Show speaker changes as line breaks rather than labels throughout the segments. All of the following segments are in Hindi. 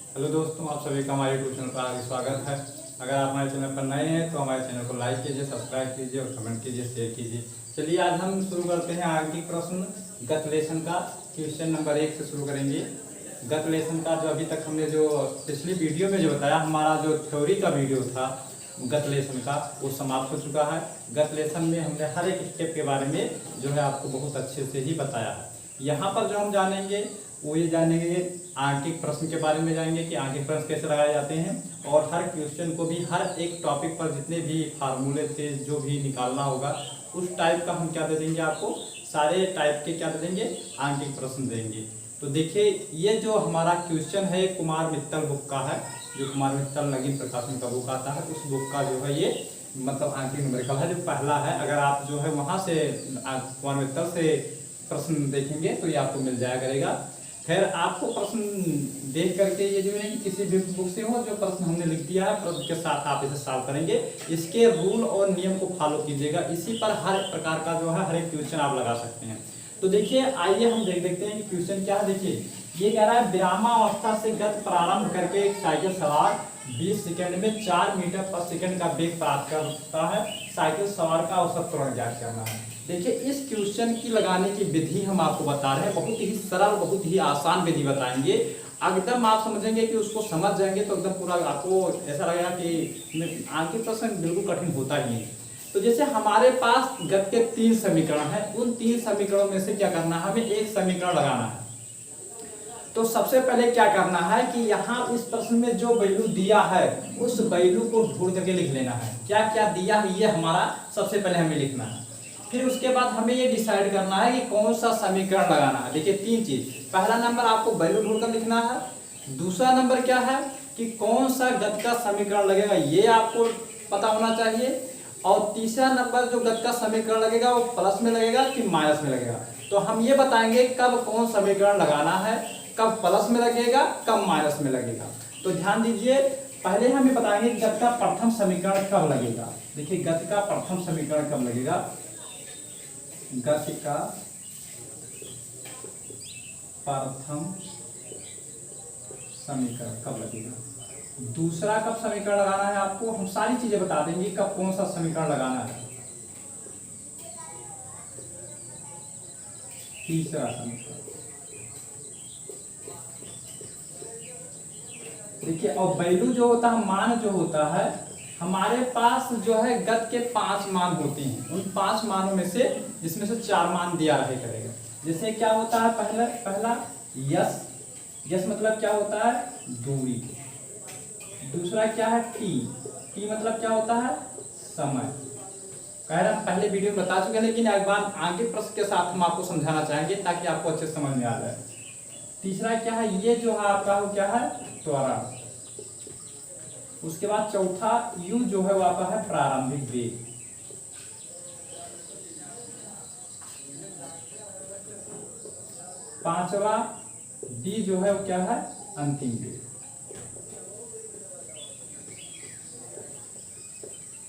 हेलो दोस्तों, आप सभी का हमारे यूट्यूब चैनल पर आगे स्वागत है। अगर आप हमारे चैनल पर नए हैं तो हमारे चैनल को लाइक कीजिए, सब्सक्राइब कीजिए और कमेंट कीजिए, शेयर कीजिए। चलिए आज हम शुरू करते हैं आंकिक प्रश्न गत लेसन का। क्वेश्चन नंबर 1 से शुरू करेंगे। गत लेसन का जो अभी तक हमने जो पिछली वीडियो में जो बताया, हमारा जो थ्योरी का वीडियो था गत लेसन का, वो समाप्त हो चुका है। गत लेसन में हमने हर एक स्टेप के बारे में जो है आपको बहुत अच्छे से ही बताया है। यहाँ पर जो हम जानेंगे वो ये जानेंगे आंकिक प्रश्न के बारे में, जानेंगे कि आंकिक प्रश्न कैसे लगाए जाते हैं, और हर क्वेश्चन को भी हर एक टॉपिक पर जितने भी फार्मूले थे जो भी निकालना होगा उस टाइप का हम क्या दे देंगे आपको, सारे टाइप के क्या दे देंगे, आंकिक प्रश्न देंगे। तो देखिए ये जो हमारा क्वेश्चन है कुमार मित्तल बुक का है, जो कुमार मित्तल नगीन प्रकाशन का बुक आता है, उस बुक का जो है ये मतलब आंकिक न्यूमेरिकल है, जो पहला है। अगर आप जो है वहाँ से कुमार मित्तल से प्रश्न देखेंगे तो ये आपको मिल जाया करेगा। फिर आपको प्रश्न देख करके ये जो है किसी भी बुक से हो, जो प्रश्न हमने लिख दिया है प्रश्न के साथ आप इसे सॉल्व करेंगे। इसके रूल और नियम को फॉलो कीजिएगा, इसी पर हर प्रकार का जो है हर एक क्वेश्चन आप लगा सकते हैं। तो देखिए आइए हम देखते हैं कि क्वेश्चन क्या है। देखिए ये कह रहा है विरामावस्था से गति प्रारंभ करके एक साइकिल सवार 20 सेकंड में 4 मीटर पर सेकंड का वेग प्राप्त करता है। साइकिल सवार का औसत त्वरण ज्ञात करना है। देखिए इस क्वेश्चन की लगाने की विधि हम आपको बता रहे हैं, बहुत ही सरल बहुत ही आसान विधि बताएंगे। एकदम आप समझेंगे कि उसको समझ जाएंगे तो एकदम पूरा आपको ऐसा लगेगा कि आंकिक प्रश्न बिल्कुल कठिन होता ही नहीं। तो जैसे हमारे पास गति के 3 समीकरण हैं, उन 3 समीकरणों में से क्या करना है, हमें एक समीकरण लगाना है। तो सबसे पहले क्या करना है कि यहाँ इस प्रश्न में जो वैल्यू दिया है उस वैल्यू को ढूंढ करके लिख लेना है। क्या क्या दिया है ये हमारा सबसे पहले हमें लिखना है। फिर उसके बाद हमें ये डिसाइड करना है कि कौन सा समीकरण लगाना है। देखिए 3 चीज, पहला नंबर आपको वैल्यू ढूंढकर लिखना है, दूसरा नंबर क्या है कि कौन सा गति का समीकरण लगेगा ये आपको पता होना चाहिए, और तीसरा नंबर जो गति का समीकरण लगेगा वो प्लस में लगेगा कि माइनस में लगेगा। तो हम ये बताएंगे कब कौन समीकरण लगाना है, कब प्लस में लगेगा कब माइनस में लगेगा। तो ध्यान दीजिए, पहले हम ये बताएंगे गति का प्रथम समीकरण कब लगेगा। देखिए गति का प्रथम समीकरण कब लगेगा, गति का प्रथम समीकरण कब लगेगा। दूसरा कब समीकरण लगाना है आपको, हम सारी चीजें बता देंगे कब कौन सा समीकरण लगाना है। तीसरा समीकरण देखिए, और वैल्यू जो होता है, मान जो होता है, हमारे पास जो है गति के 5 मान होते हैं। उन 5 मानों में से जिसमें से 4 मान दिया रहे करेगा। जैसे क्या होता है, पहला यस, यस मतलब क्या होता है, दूरी। दूसरा क्या है टी, टी मतलब क्या होता है, समय। कह रहा पहले वीडियो में बता चुके हैं, लेकिन एक बार आंकिक प्रश्न के साथ हम आपको समझाना चाहेंगे ताकि आपको अच्छे समझ में आ जाए। तीसरा क्या है, ये जो है आपका वो क्या है, त्वरण। उसके बाद चौथा यू जो है वो आपका है प्रारंभिक वेग। पांचवा डी जो है वो क्या है, अंतिम वेग।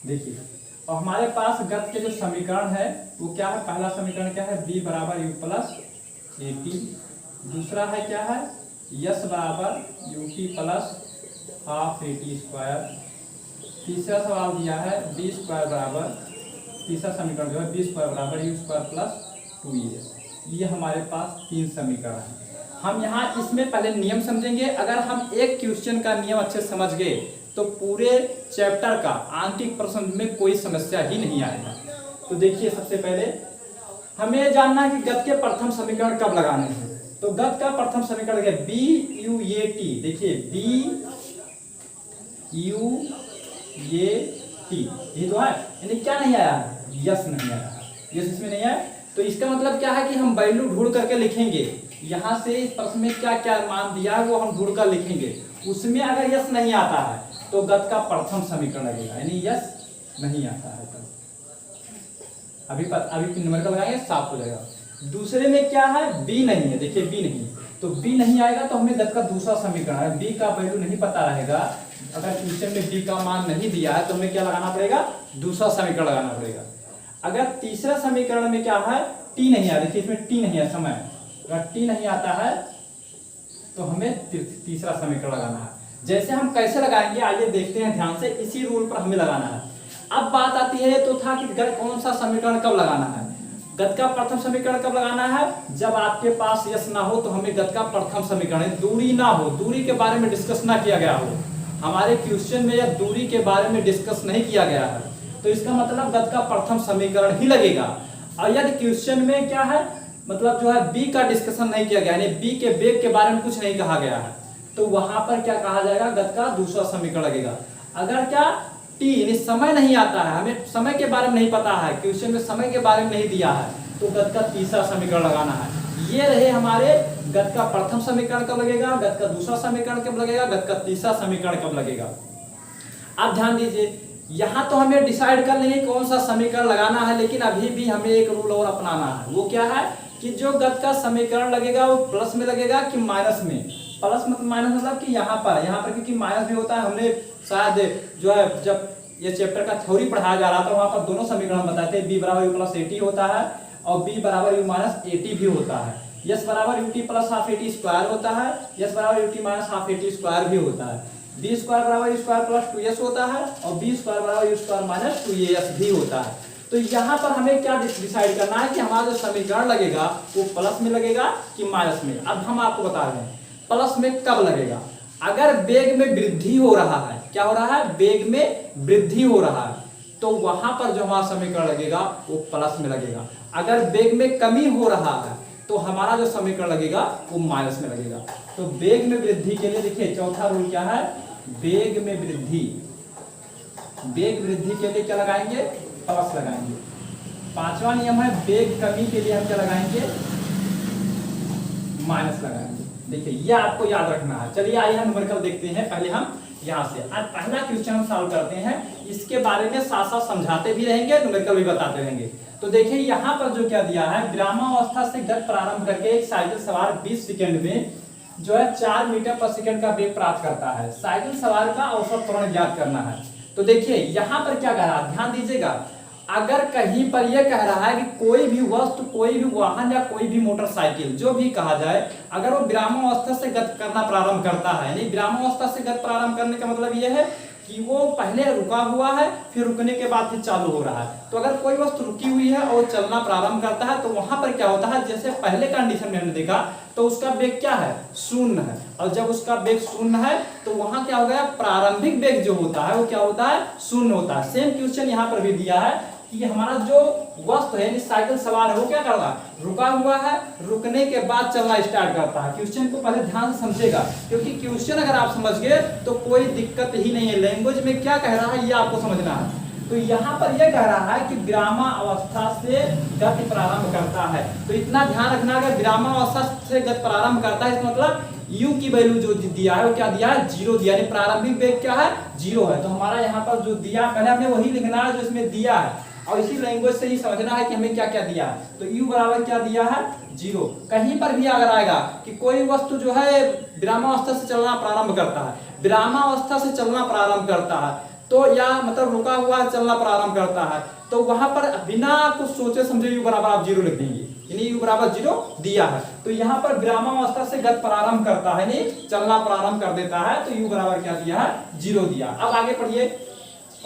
देखिए और हमारे पास गति के जो समीकरण है वो क्या है, पहला समीकरण क्या है, बी बराबर यू प्लस ए टी। दूसरा है क्या है, यस बराबर U T plus half A T square. तीसरा सवाल दिया है बी स्क्वायर बराबर, तीसरा समीकरण जो है बी स्क्वायर बराबर यू स्क्वायर प्लस 2ए। ये हमारे पास 3 समीकरण हैं। हम यहाँ इसमें पहले नियम समझेंगे। अगर हम एक क्वेश्चन का नियम अच्छे समझ गए तो पूरे चैप्टर का आंकिक प्रश्न में कोई समस्या ही नहीं आएगा। तो देखिए सबसे पहले हमें जानना है कि गति के प्रथम समीकरण कब लगाने हैं। तो गति का प्रथम समीकरण है बी यू ए टी। देखिए बी यू ए टी, ये तो है, यानी क्या नहीं आया है, यस नहीं आया है, यस इसमें नहीं है। तो इसका मतलब क्या है कि हम वैल्यू ढूंढ करके लिखेंगे। यहाँ से इस प्रश्न में क्या क्या मान दिया है वो हम ढूंढ कर लिखेंगे। उसमें अगर यस नहीं आता है तो गति का प्रथम समीकरण लगेगा, यानी यस नहीं आता है। अभी न्यूमेरिकल लगाएंगे साफ हो जाएगा। दूसरे में क्या है, बी नहीं है। देखिए बी नहीं, तो बी नहीं आएगा तो हमें गति का दूसरा समीकरण है, बी का वैल्यू नहीं पता रहेगा। अगर क्वेश्चन में बी का मान नहीं दिया है तो हमें क्या लगाना पड़ेगा, दूसरा समीकरण लगाना पड़ेगा। अगर तीसरा समीकरण में क्या है, टी नहीं है, देखिए इसमें टी नहीं है, समय, अगर टी नहीं आता है तो हमें तीसरा समीकरण लगाना है। जैसे हम कैसे लगाएंगे आइए देखते हैं ध्यान से, इसी रूल पर हमें लगाना है। अब बात आती है, तो था कि गत कौन सा समीकरण कब लगाना है। गत का प्रथम समीकरण कब लगाना है, जब आपके पास यश ना हो तो हमें गत का प्रथम समीकरण, दूरी ना हो, दूरी के बारे में डिस्कस ना किया गया हो, हमारे क्वेश्चन में या दूरी के बारे में डिस्कस नहीं किया गया है, तो इसका मतलब गत का प्रथम समीकरण ही लगेगा। और यदि क्वेश्चन में क्या है, मतलब जो है बी का डिस्कशन नहीं किया गया, यानी बी के वेग के बारे में कुछ नहीं कहा गया है, तो वहां पर क्या कहा जाएगा, गत का दूसरा समीकरण लगेगा। अगर क्या टी यानी समय नहीं आता है, हमें समय के बारे में नहीं पता है, क्वेश्चन में समय के बारे में नहीं दिया है, तो गत का तीसरा समीकरण लगाना है। ये रहे हमारे गत का प्रथम समीकरण कब लगेगा, गत का दूसरा समीकरण कब लगेगा, गत का तीसरा समीकरण कब लगेगा। आप ध्यान दीजिए, यहाँ तो हमें डिसाइड कर लेंगे कौन सा समीकरण लगाना है, लेकिन अभी भी हमें एक रूल और अपनाना है। वो क्या है कि जो गत का समीकरण लगेगा वो प्लस में लगेगा कि माइनस में। प्लस मतलब माइनस मतलब कि यहाँ पर क्योंकि माइनस भी होता है, हमने शायद जो है जब ये चैप्टर का थ्योरी पढ़ाया जा रहा था वहां पर दोनों समीकरण बताए थे, b बराबर u प्लस एटी होता है और b बराबर u माइनस एटी भी होता है, यस बराबर ut plus half eighty square होता है, यस बराबर ut minus half eighty square भी होता है, b स्क्वायर बराबर u स्क्वायर प्लस 2s होता है और b स्क्वायर बराबर u स्क्वायर माइनस 2as भी होता है। तो यहाँ पर हमें क्या डिसाइड करना है कि हमारा जो समीकरण लगेगा वो प्लस में लगेगा कि माइनस में। अब हम आपको बता रहे हैं प्लस में कब लगेगा, अगर वेग में वृद्धि हो रहा है, क्या हो रहा है, वेग में वृद्धि हो रहा है, तो वहां पर जो हमारा समीकरण लगेगा वो प्लस में लगेगा। अगर वेग में कमी हो रहा है तो हमारा जो समीकरण लगेगा वो माइनस में लगेगा। तो वेग में वृद्धि के लिए देखिए चौथा रूल क्या है, वेग में वृद्धि, वेग वृद्धि के लिए क्या लगाएंगे, प्लस लगाएंगे। पांचवा नियम है वेग कमी के लिए हम क्या लगाएंगे, माइनस लगाएंगे। देखिए ये आपको याद रखना है। चलिए आइए हम न्यूमेरिकल देखते हैं। पहले हम यहाँ से आज पहला क्वेश्चन हम सॉल्व करते हैं, इसके बारे में साथ साथ समझाते भी रहेंगे, न्यूमेरिकल भी बताते रहेंगे। तो देखिए यहाँ पर जो क्या दिया है, विरामावस्था से गति प्रारंभ करके एक साइकिल सवार 20 सेकंड में जो है 4 मीटर पर सेकंड का वेग प्राप्त करता है। साइकिल सवार का औसत त्वरण ज्ञात करना है। तो देखिए यहाँ पर क्या कह रहा है, ध्यान दीजिएगा, अगर कहीं पर यह कह रहा है कि कोई भी वस्तु, कोई भी वाहन या कोई भी मोटरसाइकिल जो भी कहा जाए, अगर वो विरामावस्था से गति करना प्रारंभ करता है, यानी विरामावस्था से गति प्रारंभ करने का मतलब यह है कि वो पहले रुका हुआ है, फिर रुकने के बाद फिर चालू हो रहा है। तो अगर कोई वस्तु रुकी हुई है और चलना प्रारंभ करता है तो वहां पर क्या होता है, जैसे पहले कंडीशन में हमने देखा तो उसका वेग क्या है, शून्य है, और जब उसका वेग शून्य है तो वहां क्या हो गया, प्रारंभिक वेग जो होता है वो क्या होता है, शून्य होता है। सेम क्वेश्चन यहाँ पर भी दिया है कि हमारा जो वस्तु है साइकिल सवार है वो क्या कर रहा है, रुका हुआ है, रुकने के बाद चलना स्टार्ट करता है। क्वेश्चन को पहले ध्यान से समझेगा, क्योंकि क्वेश्चन अगर आप समझ गए तो कोई दिक्कत ही नहीं है। लैंग्वेज में क्या कह रहा है ये आपको समझना है। तो यहाँ पर यह कह रहा है कि विरामावस्था से गति प्रारंभ करता है। तो इतना ध्यान रखना, अगर विरामावस्था से गति प्रारंभ करता है इसका मतलब u की वैल्यू जो दिया है वो क्या दिया है, 0 दिया, यानी प्रारंभिक वेग क्या है, 0 है। तो हमारा यहाँ पर जो दिया पहले हमें वही लिखना है जो इसमें दिया है, और इसी लैंग्वेज से ही समझना है कि हमें क्या क्या दिया है। तो u बराबर क्या दिया है, 0। कहीं पर भी अगर आएगा कि कोई वस्तु जो है विरामावस्था से चलना प्रारंभ करता है, विरामावस्था से चलना प्रारंभ करता है तो या मतलब रुका हुआ चलना प्रारंभ करता है, तो वहां पर बिना कुछ सोचे समझे u बराबर आप 0 लिख देंगे, यानी u बराबर 0 दिया है। तो यहाँ पर विरामावस्था से गति प्रारंभ करता है, यानी चलना प्रारंभ कर देता है, तो u बराबर क्या दिया है, 0 दिया। अब आगे पढ़िए,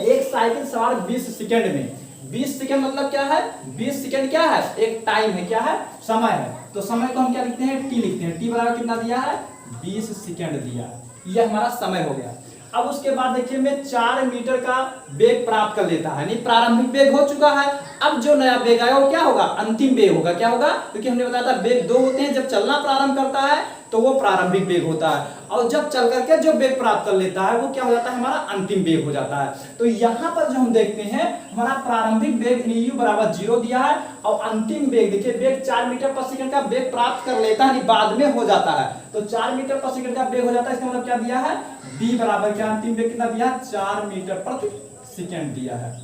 एक साइकिल सवार 20 सेकंड में, 20 सेकंड मतलब क्या है, 20 सेकंड क्या है, एक टाइम है, क्या है, समय है। तो समय को हम क्या लिखते हैं, t लिखते हैं। t बराबर कितना दिया है, 20 सेकंड दिया, ये हमारा समय हो गया। अब उसके बाद देखिए मैं 4 मीटर का वेग प्राप्त कर लेता है, यानी प्रारंभिक वेग हो चुका है। अब जो नया वेग आया वो क्या होगा, अंतिम वेग होगा। क्या होगा, क्योंकि हमने बताया था वेग 2 होते हैं, जब चलना प्रारंभ करता है तो वो प्रारंभिक वेग होता है, और जब चल करके जो वेग प्राप्त कर लेता है वो क्या हो जाता है, हमारा अंतिम वेग हो जाता है। तो यहाँ पर जो हम देखते हैं हमारा प्रारंभिक वेग u बराबर 0 दिया है, और अंतिम वेग देखिए वेग 4 मीटर पर सेकंड का वेग प्राप्त कर लेता है, बाद में हो जाता है। तो 4 मीटर पर सेकंड का वेग हो जाता है, इसका मतलब क्या दिया है, b बराबर क्या अंतिम वेग कितना दिया, 4 मीटर प्रति सेकंड दिया है,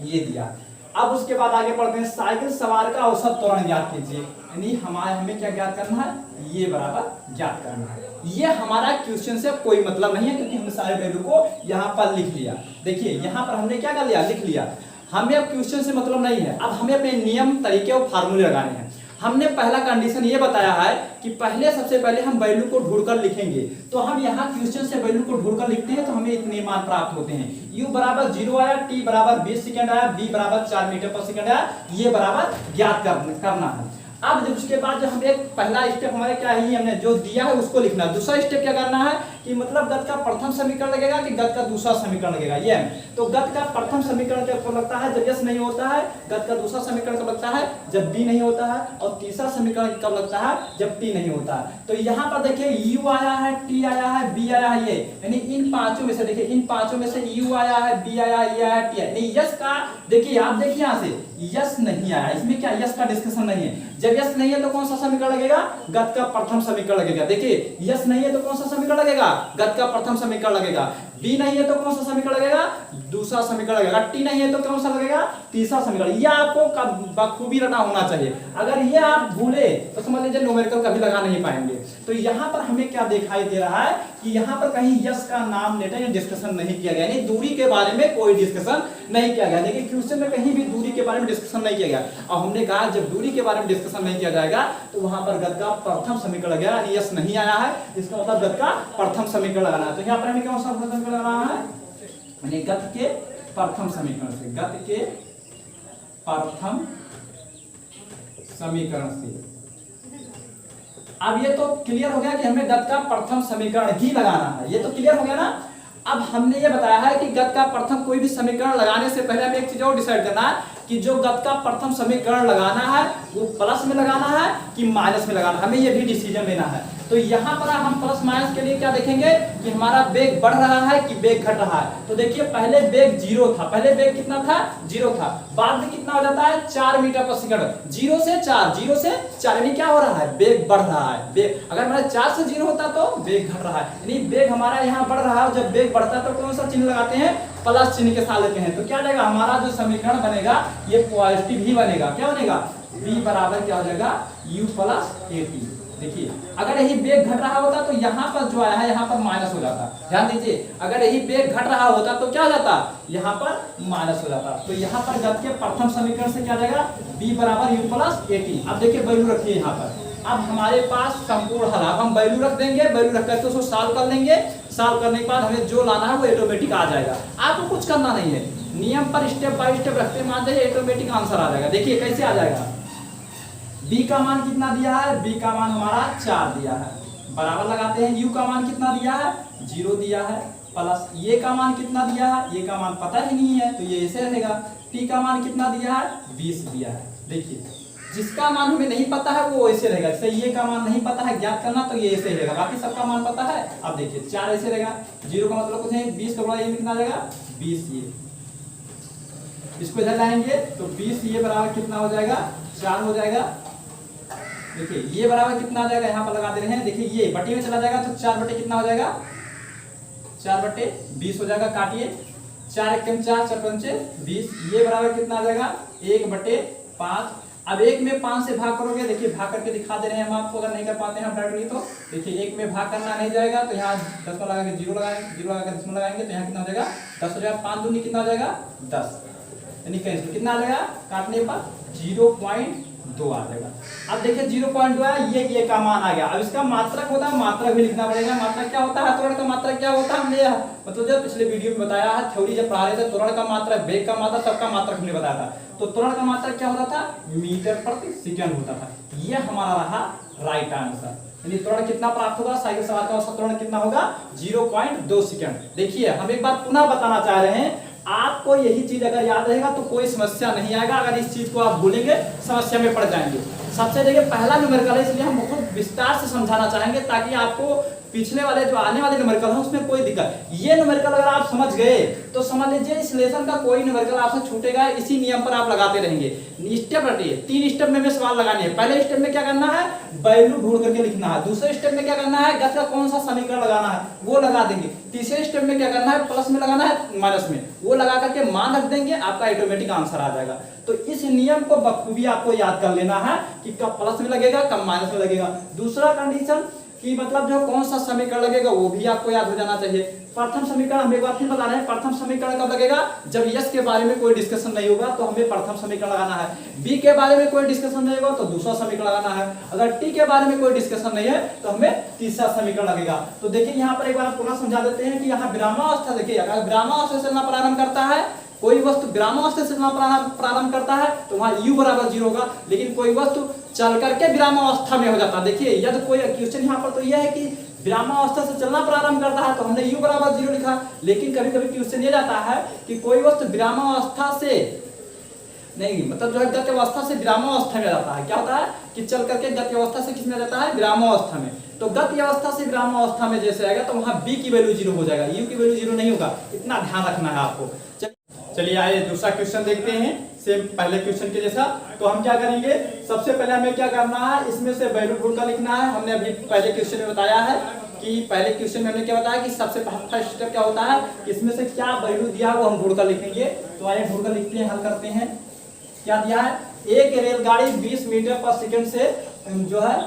ये दिया। अब उसके बाद आगे पढ़ते हैं, साइकिल सवार का औसत त्वरण ज्ञात कीजिए, यानी हमें क्या ज्ञात करना है, ये बराबर ज्ञात करना है। ये हमारा क्वेश्चन से कोई मतलब नहीं है, क्योंकि हमने सारे वैल्यू को यहाँ पर लिख लिया। देखिए यहाँ पर हमने क्या कर लिया, लिख लिया। हमें अब क्वेश्चन से मतलब नहीं है, अब हमें अपने नियम, तरीके और फार्मूले लगाने हैं। हमने पहला कंडीशन ये बताया है कि पहले सबसे पहले हम वैल्यू को ढूंढकर लिखेंगे। तो हम यहाँ क्वेश्चन से वैल्यू को ढूंढकर लिखते हैं तो हमें इतने मान प्राप्त होते हैं। u बराबर 0 आया, t बराबर 20 सेकंड आया, b बराबर 4 मीटर पर सेकंड आया, ये बराबर ज्ञात करना है। अब जब उसके बाद जो हम एक पहला स्टेप हमारे क्या है, हमने जो दिया है उसको लिखना है। दूसरा स्टेप क्या करना है कि मतलब गत का प्रथम समीकरण लगेगा कि गत का दूसरा समीकरण लगेगा। ये तो गत का प्रथम समीकरण कब लगता है, जब यस नहीं होता है। गत का दूसरा समीकरण कब लगता है, जब बी नहीं होता है। और तीसरा समीकरण कब लगता है, जब टी नहीं होता है। तो यहाँ पर देखिए यू आया है, टी आया है, बी आया है, ये यानी इन पांचों में से देखिए, इन पांचों में से यू आया है, बी आया है, ये आया है, टी आया। नहीं यस का देखिए, आप देखिए यहाँ से यस नहीं आया, इसमें क्या यस का डिस्कशन नहीं है। जब यस नहीं है तो कौन सा समीकरण लगेगा, गत का प्रथम समीकरण लगेगा। देखिए यस नहीं है तो कौन सा समीकरण लगेगा, गत का प्रथम समीकरण लगेगा। बी नहीं है तो कौन सा समीकरण लगेगा, दूसरा समीकरण लगेगा। टी नहीं है तो कौन सा लगेगा, तीसरा समीकरण। ये आपको बखूबी रटा होना चाहिए। अगर ये आप भूले तो समझ लीजिए न्यूमेरिकल कभी लगा नहीं पाएंगे। तो यहाँ पर हमें क्या दिखाई दे रहा है कि यहाँ पर कहीं यस का नाम लेटर या डिस्कशन नहीं किया गया, यानी दूरी के बारे में कोई डिस्कशन नहीं किया गया। देखिए क्वेश्चन में कहीं भी दूरी के बारे में डिस्कशन नहीं किया गया। और हमने कहा जब दूरी के बारे में डिस्कशन नहीं किया जाएगा तो वहां पर गत का प्रथम समीकरण लगेगा, यानी यस नहीं आया है, इसका मतलब गत का प्रथम समीकरण लगाना है। तो यहाँ पर हमें कौन सा समीकरण लगाना है, यानी गत के प्रथम समीकरण से, गत के प्रथम समीकरण से। अब ये तो क्लियर हो गया कि हमें गत का प्रथम समीकरण ही लगाना है, ये तो क्लियर हो गया ना। अब हमने ये बताया है कि गत का प्रथम कोई भी समीकरण लगाने से पहले हमें एक चीज और डिसाइड करना है कि जो गत का प्रथम समीकरण लगाना है वो प्लस में लगाना है कि माइनस में लगाना है, हमें ये भी डिसीजन लेना है। तो यहाँ पर हम प्लस माइनस के लिए क्या देखेंगे कि हमारा वेग बढ़ रहा है कि वेग घट रहा है। तो देखिए पहले वेग 0 था, पहले वेग कितना था, 0 था। बाद में कितना हो जाता है, 4 मीटर पर सेकंड। 0 से 4, 0 से 4 यानी क्या हो रहा है, वेग बढ़ रहा है। वेग अगर हमारा 4 से 0 होता तो वेग घट रहा है, यानी वेग हमारा यहाँ बढ़ रहा है। जब वेग बढ़ता है तो कौन सा चिन्ह लगाते हैं, प्लस चिन्ह के साथ लेते हैं। तो क्या जाएगा, हमारा जो समीकरण बनेगा ये पॉजिटिव ही बनेगा। क्या बनेगा, v बराबर क्या हो जाएगा, u प्लस at। देखिए अगर यही वेग घट रहा होता तो यहाँ पर जो आया है यहाँ पर माइनस हो जाता। ध्यान दीजिए, अगर यही वेग घट रहा होता तो क्या हो जाता, यहाँ पर माइनस हो जाता। तो यहाँ पर गत के प्रथम समीकरण से क्या जाएगा, b बराबर u प्लस at। अब देखिए वैल्यू रखिए यहाँ पर। अब हमारे पास संपूर्ण हल, अब हम वैल्यू रख देंगे, वैल्यू रख करके उसको सॉल्व कर लेंगे। सॉल्व करने के बाद हमें जो लाना है वो ऑटोमेटिक आ जाएगा। आपको कुछ करना नहीं है, नियम पर स्टेप बाय स्टेप रखते मान जाइए ऑटोमेटिक आंसर आ जाएगा। देखिए कैसे आ जाएगा, b का मान कितना दिया है, b का मान हमारा 4 दिया है, बराबर लगाते हैं। u का मान कितना दिया है, 0 दिया है, प्लस ये का मान कितना दिया है, ये का मान पता ही नहीं है तो ये ऐसे रहेगा। t का मान कितना दिया है, 20 दिया है। देखिए जिसका मान हमें नहीं पता है वो ऐसे रहेगा, जैसे ये का मान नहीं पता है ज्ञात करना तो ये ऐसे रहेगा, बाकी सबका मान पता है। अब देखिए 4 ऐसे रहेगा, 0 का मतलब कुछ नहीं, 20 का बड़ा ये कितना आ जाएगा, 20 ये, इसको इधर लाएंगे तो 20 ये बराबर कितना हो जाएगा, 4 हो जाएगा। देखिए ये बराबर कितना आ जाएगा, यहाँ पर लगा दे रहे हैं। देखिए ये बटे में चला जाएगा तो 4 बटे कितना हो जाएगा, 4 बटे 20 हो जाएगा। काटिए 4 एकम 4, 4 पंचे 20, ये बराबर कितना आ जाएगा, 1 बटे 5। अब 1 में 5 से भाग करोगे, देखिए भाग करके दिखा दे रहे हैं हम आपको, अगर नहीं कर पाते हैं डायरेक्टली तो देखिए 1 में भाग करना नहीं जाएगा तो यहाँ 10 लगा के 0 लगाएंगे, 0 लगा के 10 लगाएंगे तो यहाँ कितना हो जाएगा, 10 हो जाएगा। 5 दूनी कितना हो जाएगा, 10, यानी कैंसिल कितना आ जाएगा, काटने पर 0.2 आ जाएगा। अब देखिए 0.2 आया, ये का मान आ गया। अब इसका मात्रक होता है, मात्रक भी लिखना पड़ेगा। मात्रक क्या होता है, त्वरण का मात्रक क्या होता है, हमने मतलब जब पिछले वीडियो में बताया है, थ्योरी जब पढ़ा रहे थे, त्वरण का मात्रक, वेग का मात्रक, सबका मात्रक हमने बताया था। तो त्वरण का मात्रक क्या होता था, मीटर प्रति सेकंड होता था। ये हमारा रहा राइट आंसर, यानी त्वरण कितना प्राप्त होगा, साइकिल सवार का औसत त्वरण कितना होगा, 0.2 सेकंड। देखिए हम एक बार पुनः बताना चाह रहे हैं, आपको यही चीज अगर याद रहेगा तो कोई समस्या नहीं आएगा। अगर इस चीज को आप भूलेंगे समस्या में पड़ जाएंगे। सबसे देखिए पहला न्यूमेरिकल है, इसलिए हम बहुत विस्तार से समझाना चाहेंगे ताकि आपको पिछले वाले जो आने वाले न्यूमेरिकल है उसमें कोई दिक्कत। ये न्यूमेरिकल अगर आप समझ गए तो समझ लीजिए इस लेसन का कोई न्यूमेरिकल आपसे छूटेगा, इसी नियम पर आप लगाते रहेंगे। स्टेप रटिए, 3 स्टेप में सवाल लगाने हैं। पहले स्टेप में क्या करना है, वैल्यू ढूंढ करके लिखना है। दूसरे स्टेप में क्या करना है, गत का कौन सा समीकरण लगाना है वो लगा देंगे। तीसरे स्टेप में क्या करना है, प्लस में लगाना है माइनस में, वो लगा करके मान रख देंगे, आपका ऑटोमेटिक आंसर आ जाएगा। तो इस नियम को बखूबी आपको याद कर लेना है कि कब प्लस में लगेगा, कब माइनस में लगेगा। दूसरा कंडीशन कि कि मतलब जो कौन सा समीकरण लगेगा वो भी आपको याद हो जाना चाहिए। प्रथम समीकरण हम एक बार फिर बता रहे हैं, प्रथम समीकरण कब लगेगा, जब यस के बारे में कोई डिस्कशन नहीं होगा तो हमें प्रथम समीकरण लगाना है। बी के बारे में कोई डिस्कशन नहीं होगा तो दूसरा समीकरण लगाना है। अगर टी के बारे में कोई डिस्कशन नहीं है तो हमें तीसरा समीकरण लगेगा। तो देखिए यहाँ पर एक बार पुनः समझा देते हैं कि यहाँ विरामावस्था, देखिए अगर विरामावस्था से चलना प्रारंभ करता है, कोई वस्तु विरामावस्था से चलना प्रारंभ करता है तो वहां u बराबर 0 होगा। लेकिन कोई वस्तु चल करके विरामावस्था में हो जाता है, देखिए यदि कोई क्वेश्चन यहाँ पर तो यह है कि विरामावस्था से चलना प्रारंभ करता है तो हमने u बराबर 0 लिखा। लेकिन कभी कभी क्वेश्चन ये जाता है कि कोई वस्तु विरामावस्था से नहीं, मतलब जो है गति अवस्था से विरामावस्था में जाता है, क्या होता है कि चल करके गति अवस्था से किसमें जाता है, विरामावस्था में। तो गति अवस्था से विरामावस्था में जैसे आएगा तो वहां b की वैल्यू 0 हो जाएगा, u की वैल्यू 0 नहीं होगा, इतना ध्यान रखना है आपको। चलिए आइए दूसरा क्वेश्चन देखते हैं, सेम पहले क्वेश्चन के जैसा। तो हम क्या करेंगे, सबसे पहले हमें क्या करना है, इसमें से वैल्यू ढूंढ कर लिखना है। हमने अभी पहले क्वेश्चन में बताया है कि पहले क्वेश्चन में हमने क्या बताया कि सबसे फर्स्ट स्टेप क्या होता है, इसमें से क्या वैल्यू दिया है वो हम ढूंढ कर लिखेंगे। तो आइए ढूंढ कर लिखते हैं, हल करते हैं। क्या दिया है, एक रेलगाड़ी 20 मीटर पर सेकंड से जो है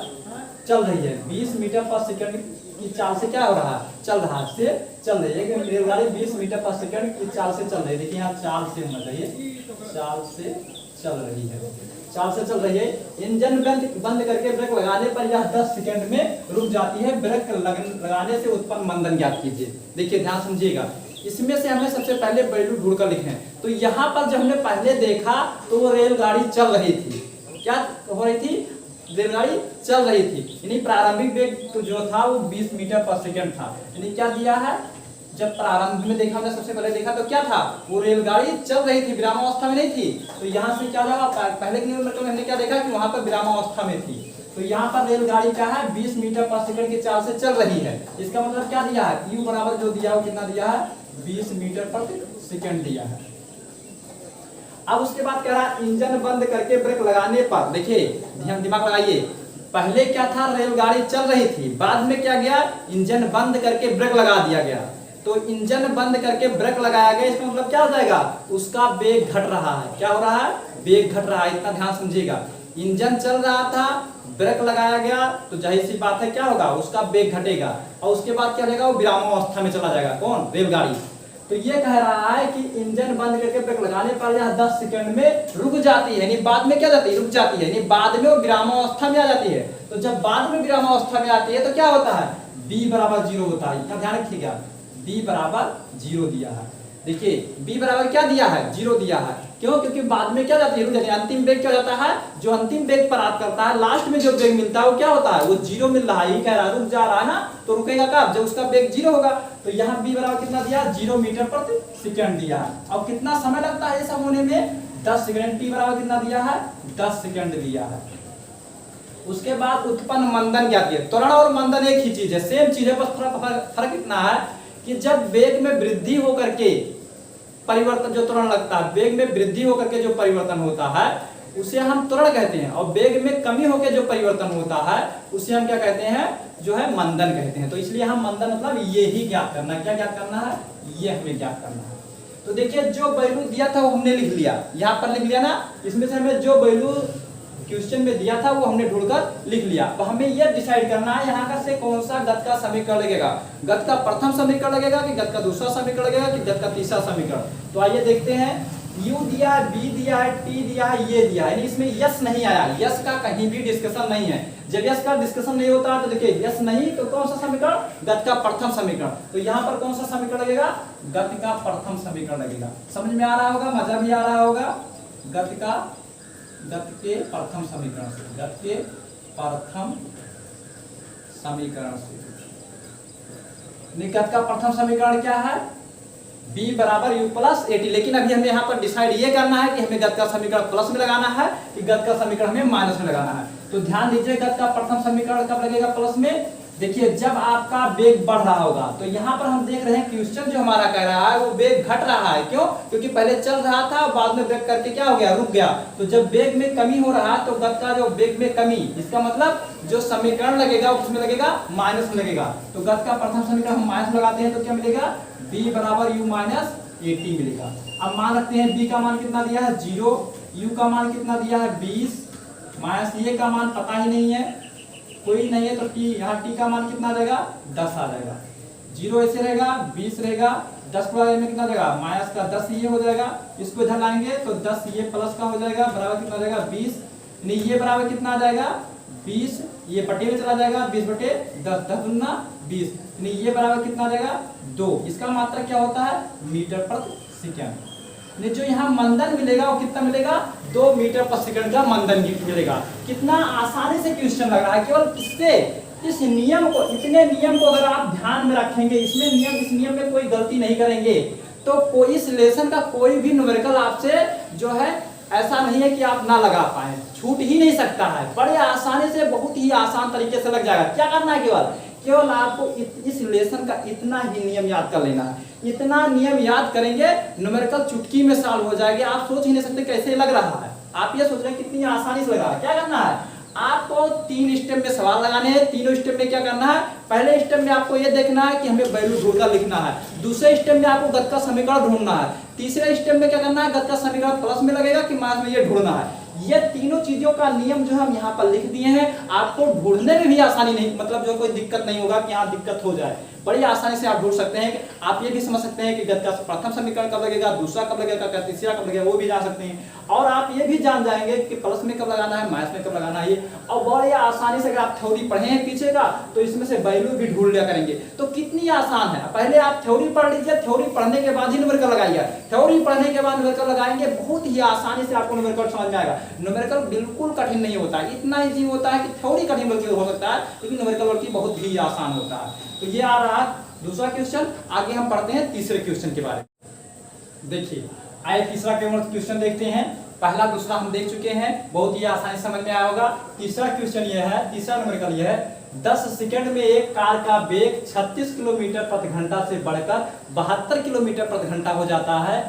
चल रही है, 20 मीटर पर सेकंड की चाल से क्या हो रहा है, चल रहा है, से चल रही है। एक रेलगाड़ी 20 मीटर पर सेकंड की चाल से चल रही है, देखिए यहाँ चाल से होना चाहिए, चाल से चल रही है, चाल से चल रही है। इंजन बंद करके ब्रेक लगाने पर यह 10 सेकंड में रुक जाती है। ब्रेक लगाने से उत्पन्न मंदन ज्ञात कीजिए। देखिए ध्यान समझिएगा, इसमें से हमें सबसे पहले वैल्यू ढूंढ कर लिखे हैं। तो यहाँ पर जब हमने पहले देखा तो वो रेलगाड़ी चल रही थी, क्या हो रही थी, रेलगाड़ी चल रही थी, यानी प्रारंभिक वेग तो जो था वो 20 मीटर पर सेकंड था। यानी क्या दिया है, जब प्रारंभ में देखा, हमने सबसे पहले देखा तो क्या था, वो रेलगाड़ी चल रही थी, विरामावस्था में नहीं थी। तो यहाँ से क्या होगा, पहले के मतलब हमने क्या देखा कि वहां पर विरामावस्था में थी। तो यहाँ पर रेलगाड़ी क्या है, 20 मीटर पर सेकंड की चाल से चल रही है। इसका मतलब क्या दिया है, u बराबर जो दिया वो कितना दिया है, 20 मीटर पर सेकंड दिया है। अब उसके बाद कह रहा है इंजन बंद करके ब्रेक लगाने पर, देखिए ध्यान दिमाग लगाइए, पहले क्या था, रेलगाड़ी चल रही थी, बाद में क्या गया, इंजन बंद करके ब्रेक लगा दिया गया। तो इंजन बंद करके ब्रेक लगाया गया, इसका मतलब क्या हो जाएगा, उसका वेग घट रहा है। क्या हो रहा है, वेग घट रहा है, इतना ध्यान समझिएगा। इंजन चल रहा था, ब्रेक लगाया गया, तो जाहिर सी बात है क्या होगा, उसका वेग घटेगा और उसके बाद क्या रहेगा, वो विरामावस्था में चला जाएगा, कौन, रेलगाड़ी। तो ये कह रहा है कि इंजन बंद करके ब्रेक लगाने पर यह 10 सेकंड में रुक जाती है, यानी बाद में क्या जाती है, रुक जाती है, यानी बाद में वो विरामावस्था में आ जाती है। तो जब बाद में विरामावस्था में आती है तो क्या होता है, b बराबर 0 होता है, इतना ध्यान रखिएगा, b बराबर 0 दिया है। देखिए b बराबर क्या दिया है, 0 दिया है। क्यों, क्योंकि बाद में क्या जाती है, रुक जाती है। अंतिम वेग क्या जाता है, जो अंतिम वेग प्राप्त करता है, लास्ट में जो वेग मिलता है वो क्या होता है, वो 0 मिल रहा है, ये कह रहा है रुक जा रहा है ना, तो रुकेगा कब, जब उसका वेग 0 होगा। तो यहाँ b बराबर कितना दिया, 0 मीटर प्रति सेकंड दिया है। अब कितना समय लगता है ये सब होने में, 10 सेकंड। t बराबर कितना दिया है, 10 सेकंड दिया है। उसके बाद उत्पन्न मंदन क्या दिया, त्वरण और मंदन एक ही चीज है, सेम चीज है, बस फर्क इतना है कि जब वेग में वृद्धि होकर के परिवर्तन, जो त्वरण लगता है, वेग में वृद्धि होकर के जो परिवर्तन होता है उसे हम त्वरण कहते हैं, और वेग में कमी होकर जो परिवर्तन होता है उसे हम क्या कहते हैं, जो है मंदन कहते हैं। तो इसलिए हम मंदन मतलब ये ही ज्ञात करना, क्या ज्ञात करना है, ये हमें ज्ञात करना है। तो देखिए जो वैल्यू दिया था वो हमने लिख लिया, यहाँ पर लिख लिया ना, इसमें से हमें जो वैल्यू क्वेश्चन में दिया था वो हमने ढूंढकर लिख लिया। तो हमें यह डिसाइड करना है यहाँ का से कौन सा गत का समीकरण लगेगा, गत का प्रथम समीकरण लगेगा कि गत का दूसरा समीकरण लगेगा कि गत का तीसरा समीकरण। तो आइए देखते हैं, u दिया है, b दिया है, t दिया है, ये दिया है, इसमें यस नहीं आया, यस का कहीं भी डिस्कशन नहीं है। जब यस का डिस्कशन नहीं होता तो देखिए यस नहीं तो कौन सा समीकरण, गत का प्रथम समीकरण। तो यहाँ पर कौन सा समीकरण लगेगा, गत का प्रथम समीकरण लगेगा। समझ में आ रहा होगा, मजा भी आ रहा होगा, गत के प्रथम समीकरण से, गत के प्रथम समीकरण से। गत का प्रथम समीकरण क्या है, b बराबर u प्लस at। लेकिन अभी हमें यहाँ पर डिसाइड ये करना है कि हमें गत का समीकरण प्लस में लगाना है कि गत का समीकरण हमें माइनस में लगाना है। तो ध्यान दीजिए, गत का प्रथम समीकरण कब लगेगा प्लस में, देखिए जब आपका वेग बढ़ रहा होगा। तो यहाँ पर हम देख रहे हैं क्वेश्चन जो हमारा कह रहा है वो वेग घट रहा है, क्यों, क्योंकि पहले चल रहा था, बाद में ब्रेक करके क्या हो गया, रुक गया। तो जब वेग में कमी हो रहा है तो गत का जो वेग में कमी, इसका मतलब जो समीकरण लगेगा उसमें लगेगा माइनस में लगेगा। तो गत का प्रथम समीकरण हम माइनस लगाते हैं तो क्या मिलेगा, b बराबर u माइनस 80 मिलेगा। अब मान रखते हैं b का मान कितना दिया है 0, u का मान कितना दिया है 20, माइनस ये का मान पता ही नहीं है, कोई नहीं है तो टी, यहाँ टी का मान कितना आ जाएगा 10 आ जाएगा। 0 ऐसे रहेगा, 20 रहेगा, 10 में कितना जाएगा माइनस का 10 ये हो जाएगा। इसको इधर लाएंगे तो 10 ये प्लस का हो जाएगा, बराबर कितना आ जाएगा 20, नहीं ये बराबर कितना आ जाएगा 20, ये बटे में चला जाएगा 20 बटे 10, 10 दूना 20, नहीं ये बराबर कितना आ जाएगा 2। इसका मात्रक क्या होता है मीटर प्रति सेकंड। नहीं जो यहाँ मंदन मिलेगा वो कितना मिलेगा 2 मीटर प्रति सेकंड का मंदन मिलेगा। कितना आसानी से क्वेश्चन लग रहा है, केवल इससे इस नियम को, इतने नियम को अगर आप ध्यान में रखेंगे, इसमें नियम, इस नियम में कोई गलती नहीं करेंगे तो कोई इस लेसन का कोई भी न्यूमेरिकल आपसे जो है ऐसा नहीं है कि आप ना लगा पाए, छूट ही नहीं सकता है। बड़े आसानी से, बहुत ही आसान तरीके से लग जाएगा। क्या करना है, केवल आपको इस लेसन का इतना ही नियम याद कर लेना है। इतना नियम याद करेंगे न्यूमेरिकल चुटकी में सॉल्व हो जाएगा। आप सोच ही नहीं सकते कैसे लग रहा है, आप ये सोच रहे हैं कितनी आसानी से लग रहा है। क्या करना है, आपको 3 स्टेप में सवाल लगाने हैं। तीनों स्टेप में क्या करना है, पहले स्टेप में आपको ये देखना है कि हमें वैल्यू ढूंढकर लिखना है। दूसरे स्टेप में आपको गत का समीकरण ढूंढना है। तीसरे स्टेप में क्या करना है, गत का समीकरण प्लस में लगेगा कि माइनस में, ये ढूंढना है। ये तीनों चीजों का नियम जो हम यहाँ पर लिख दिए हैं, आपको ढूंढने में भी आसानी नहीं, मतलब जो कोई दिक्कत नहीं होगा कि यहाँ दिक्कत हो जाए, बड़ी आसानी से आप ढूंढ सकते हैं। कि आप ये भी समझ सकते हैं कि गत का प्रथम समीकरण कब लगेगा, दूसरा कब लगेगा, तीसरा कब लगेगा, वो भी जान सकते हैं। और आप ये भी जान जाएंगे कि प्लस में कब लगाना है, माइनस में कब लगाना है। और बड़ी आसानी से अगर आप थ्योरी पढ़े हैं पीछे का तो इसमें से वैल्यू भी ढूंढ लिया करेंगे। तो कितनी आसान है, पहले आप थ्योरी पढ़ लीजिए, थ्योरी पढ़ने के बाद ही न्यूमेरिकल लगाइए। थ्योरी पढ़ने के बाद न्यूमेरिकल लगाएंगे, बहुत ही आसानी से आपको न्यूमेरिकल समझ में आएगा। न्यूमेरिकल बिल्कुल कठिन नहीं होता है, इतना इजी होता है कि थ्योरी कठिन बल्कि हो सकता है, लेकिन न्यूमेरिकल बल्कि बहुत ही आसान होता है। तो ये आ रहा दूसरा क्वेश्चन। आगे हम पढ़ते हैं तीसरे क्वेश्चन के बारे में। देखिए आइए तीसरा क्वेश्चन देखते हैं। पहला दूसरा हम देख चुके हैं, बहुत ही आसानी से समझ में आया होगा। तीसरा क्वेश्चन यह है, तीसरा न्यूमेरिकल यह है, 10 सेकंड में एक कार का वेग 36 किलोमीटर प्रति घंटा से बढ़कर 72 किलोमीटर प्रति घंटा हो जाता है।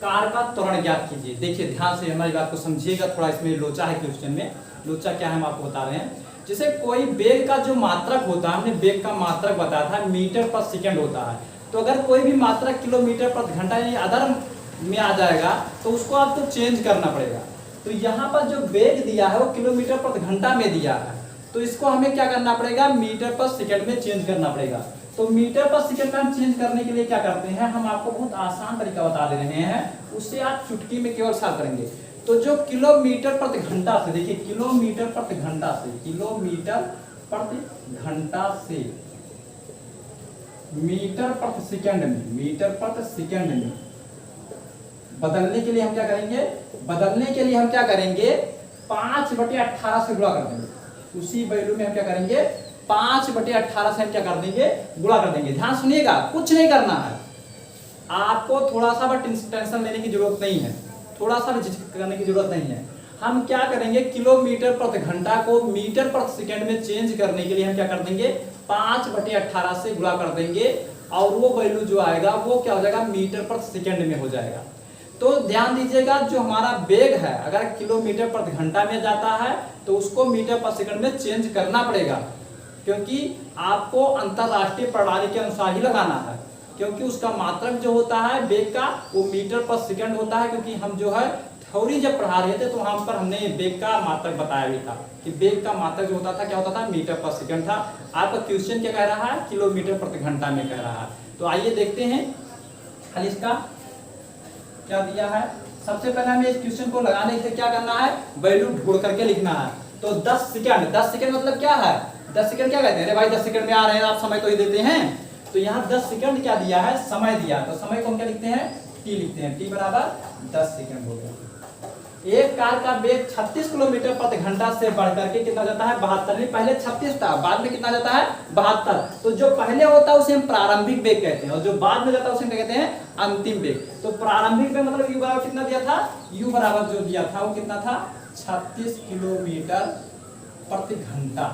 कार का त्वरण ज्ञात कीजिए। देखिए ध्यान से हमारी बात को समझिएगा, थोड़ा इसमें लोचा है क्वेश्चन में। लोचा क्या है हम आपको बता रहे हैं। जैसे कोई वेग का जो मात्रक होता है, हमने वेग का मात्रक बताया था मीटर पर सेकंड होता है। तो अगर कोई भी मात्रक किलोमीटर प्रति घंटा यानी अदर में आ जाएगा तो उसको आपको चेंज करना पड़ेगा। तो यहाँ पर जो वेग दिया है वो किलोमीटर प्रति घंटा में दिया है, तो इसको हमें क्या करना पड़ेगा, मीटर पर सेकंड में चेंज करना पड़ेगा। तो मीटर पर सेकंड में हम चेंज करने के लिए क्या करते हैं, हम आपको बहुत आसान तरीका बता दे रहे हैं, उससे आप चुटकी में केवल सॉल्व करेंगे। तो जो किलोमीटर प्रति घंटा से, देखिए किलोमीटर प्रति घंटा से, किलोमीटर प्रति घंटा से मीटर प्रति सेकंड में, मीटर प्रति सेकंड में बदलने के लिए हम क्या करेंगे, बदलने के लिए हम क्या करेंगे 5/18 से गुणा कर देंगे। उसी वैल्यू में हम क्या करेंगे 5/18 से हम क्या कर देंगे, गुणा कर देंगे। ध्यान सुनिएगा, कुछ नहीं करना है आपको, थोड़ा सा भी टेंशन लेने की जरूरत नहीं है, थोड़ा सा भी झिझक करने की जरूरत नहीं है। हम क्या करेंगे, किलोमीटर प्रति घंटा को मीटर प्रति सेकंड में चेंज करने के लिए हम क्या कर देंगे 5/18 से गुणा कर देंगे, और वो वैल्यू जो आएगा वो क्या हो जाएगा, मीटर प्रति सेकंड में हो जाएगा। तो ध्यान दीजिएगा, जो हमारा वेग है अगर किलोमीटर प्रति घंटा में जाता है तो उसको मीटर प्रति सेकंड में चेंज करना पड़ेगा, क्योंकि आपको अंतरराष्ट्रीय प्रणाली के अनुसार ही लगाना है, क्योंकि उसका मात्रक जो होता है वेग का वो मीटर पर सेकंड होता है। क्योंकि हम जो है थ्योरी जब पढ़ा रहे थे तो वहां पर हमने वेग का मात्रक बताया भी था कि वेग का मात्रक जो होता था क्या होता था, मीटर पर सेकंड था। आपका क्वेश्चन क्या कह रहा है, किलोमीटर प्रति घंटा में कह रहा है। तो आइए देखते हैं खाली इसका क्या दिया है। सबसे पहले हमें इस क्वेश्चन को लगाने से क्या करना है, वैल्यू ढूंढ करके लिखना है। तो 10 सेकंड, 10 सेकंड मतलब क्या है, 10 सेकंड क्या कहते हैं, अरे भाई 10 सेकंड में आ रहे हैं आप समय तो ही देते हैं। तो यहाँ 10 सेकंड क्या दिया है, समय दिया, तो समय को हम क्या लिखते हैं, टी लिखते हैं, टी बराबर 10 सेकंड हो गया। एक कार का वेग 36 किलोमीटर प्रति घंटा से बढ़ करके कितना जाता है 72, पहले 36 था, बाद में कितना जाता है 72। तो जो पहले होता है उसे हम प्रारंभिक वेग कहते हैं, और जो बाद में जाता है उसे हम कहते हैं अंतिम वेग। तो प्रारंभिक वेग मतलब u बराबर कितना दिया था, u बराबर जो दिया था वो कितना था 36 किलोमीटर प्रति घंटा।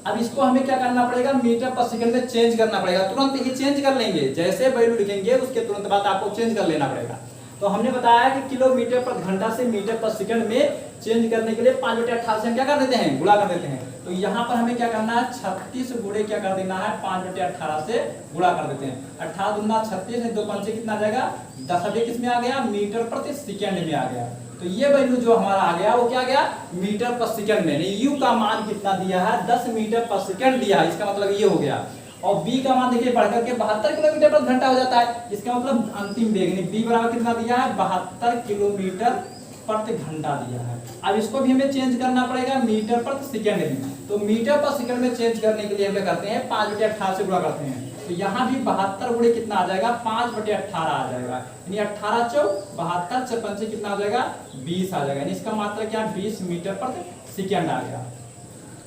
अब इसको हमें क्या करना पड़ेगा, मीटर पर सेकंड में चेंज करना पड़ेगा। तुरंत ही चेंज कर लेंगे, जैसे वैल्यू लिखेंगे उसके तुरंत बाद आपको चेंज कर लेना पड़ेगा। तो हमने बताया कि किलोमीटर प्रति घंटा से मीटर पर सेकंड में चेंज करने के लिए 5/18 से हम क्या कर देते हैं, गुणा कर देते हैं। तो यहाँ पर हमें क्या करना है 36 गुणे क्या कर देना है 5/18 से गुणा कर देते हैं। 18 दूना 36 है, 2 पंचे कितना आ जाएगा 10। अभी किसमें आ गया, मीटर प्रति सेकंड में आ गया। तो ये वैल्यू जो हमारा आ गया वो क्या गया, मीटर पर सेकंड में। यू का मान कितना दिया है, 10 मीटर पर सेकंड दिया है, इसका मतलब ये हो गया। और बी का मान देखिए बढ़कर के 72 किलोमीटर पर घंटा हो जाता है, इसका मतलब अंतिम वेग बी बराबर कितना दिया है, 72 किलोमीटर प्रति घंटा दिया है। अब इसको भी हमें चेंज करना पड़ेगा मीटर प्रति सेकंड में। तो मीटर पर सेकंड में चेंज करने के लिए हम क्या करते हैं, 5/18 से गुणा करते हैं। तो यहाँ भी 72 गुणे कितना आ जाएगा, 5/18 आ जाएगा, यानी 18 चौक 72 54 कितना आ जाएगा, 20 आ जाएगा। यानी इसका मात्रा क्या, 20 मीटर प्रति सेकंड आ गया।